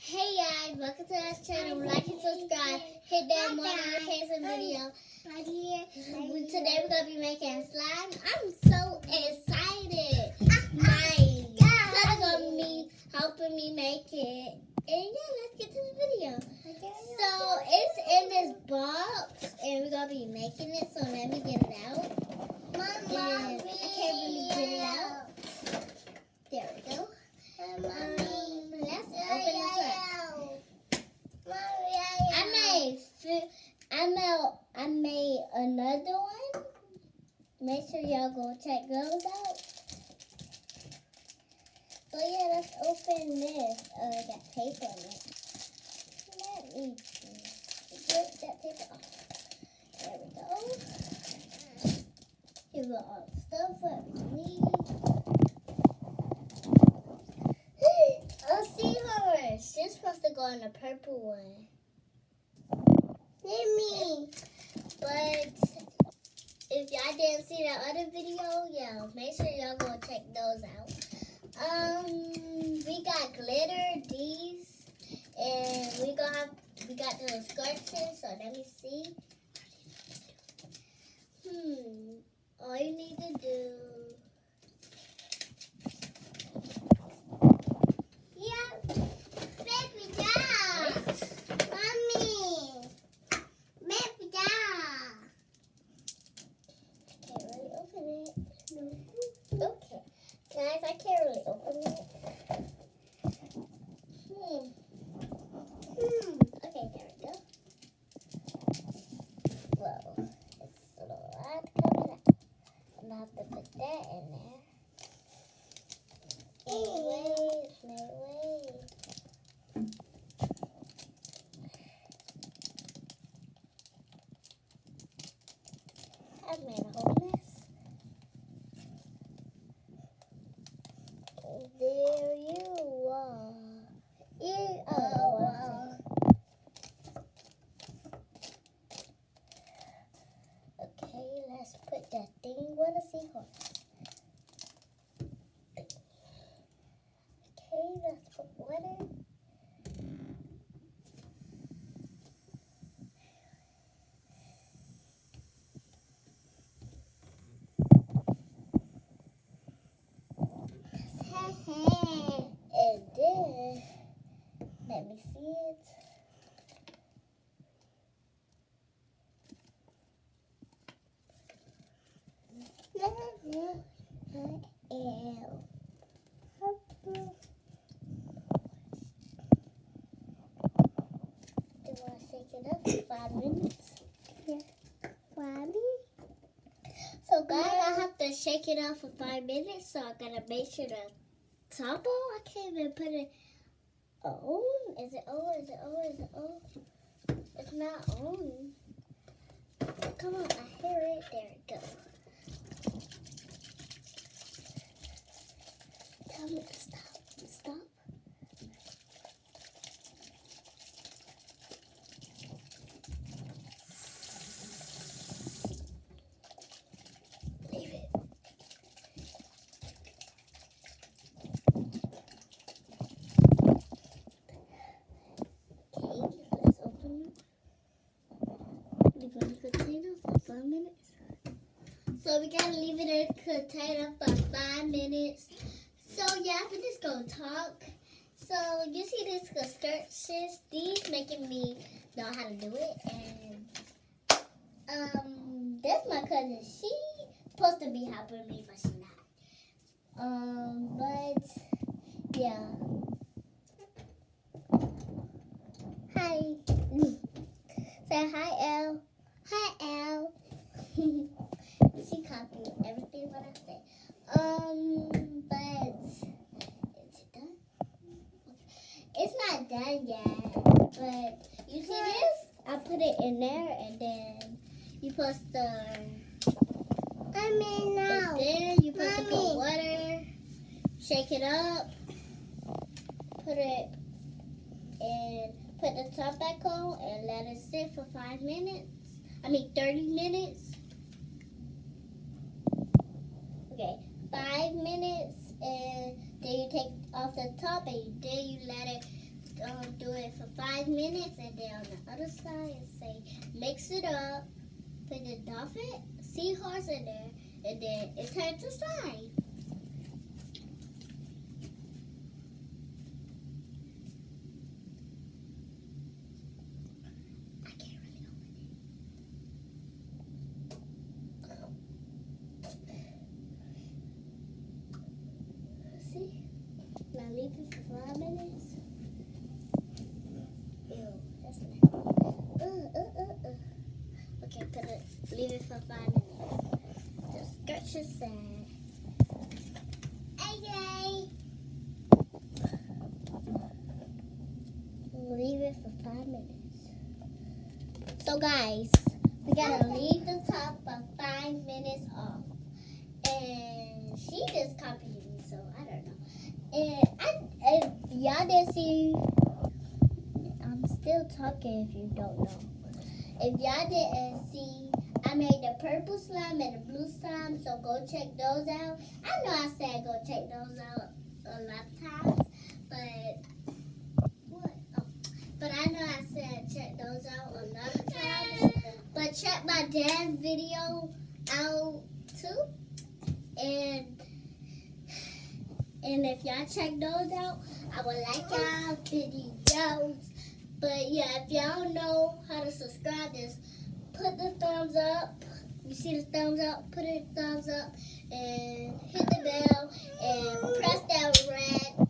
Hey guys, welcome to our channel. Like and subscribe. Hit that notification video. Today we're gonna be making slime. I'm so excited. My cousin gonna be helping me make it. And yeah, let's get to the video. So it's in this box, and we're gonna be making it. So let me get it out. And I can't really get it out. There we go. Let's open this up. I made another one. Make sure y'all go check those out. So yeah, let's open this. Oh, I got paper on it. Let me get that paper off. There we go. Here we go, all the stuff that we need. Oh, seahorse. This is supposed to go in the purple one. Me. But if y'all didn't see that other video, yeah, make sure y'all go check those out. We got glitter, these, and we got those scratches. So let me see. All you need to do. Okay, guys, I can't really open it. Okay, there we go. Whoa, it's a lot coming out. I'm gonna have to put that in there. Wait. I've made a whole mess. There you are. Okay, let's put that thing with a seahorse. Okay, let's put water. And then, let me see it. Do I shake it up for 5 minutes? Yeah. 5 minutes? So guys, I have to shake it up for 5 minutes, so I gotta make sure the top on. I can't even put it on. Is it on? Is it on? Is it on? It's not on. Come on, I hear it. There it goes. Tell me to stop. Stop. Leave it. Okay, let's open it. Leave it in the container for 5 minutes. So we gotta leave it in the container for 5 minutes. So yeah, I'm just gonna talk. So you see this skirt, these making me know how to do it. And that's my cousin. She supposed to be helping me, but she's not. But yeah. Hi. Say hi, Elle. Hi, Elle. She copied everything what I say. But is it done? It's not done yet. But you see this? I put it in there, and then you put now. And then you put the cold water, shake it up, put it and put the top back on, and let it sit for 5 minutes. 30 minutes. Okay, 5 minutes, and then you take off the top, and then you let it do it for 5 minutes, and then on the other side it say mix it up, put the dolphin seahorse in there, and then it turns to slime. I can't really open it. See? Now leave it for 5 minutes. Ew, that's not. Okay, leave it for 5 minutes. Just scratch your side. Okay. Leave it for 5 minutes. So guys, we gotta leave the top for 5 minutes off. And she just copied me, so I don't know. And y'all didn't see, I'm still talking if you don't know. If y'all didn't see, I made the purple slime and the blue slime, so go check those out. I know I said go check those out a lot of times, but I know I said check those out a lot of times. But check my dad's video out too, and if y'all check those out, I would like y'all videos. But yeah, if y'all know how to subscribe, just put the thumbs up. You see the thumbs up? Put a thumbs up and hit the bell and press that red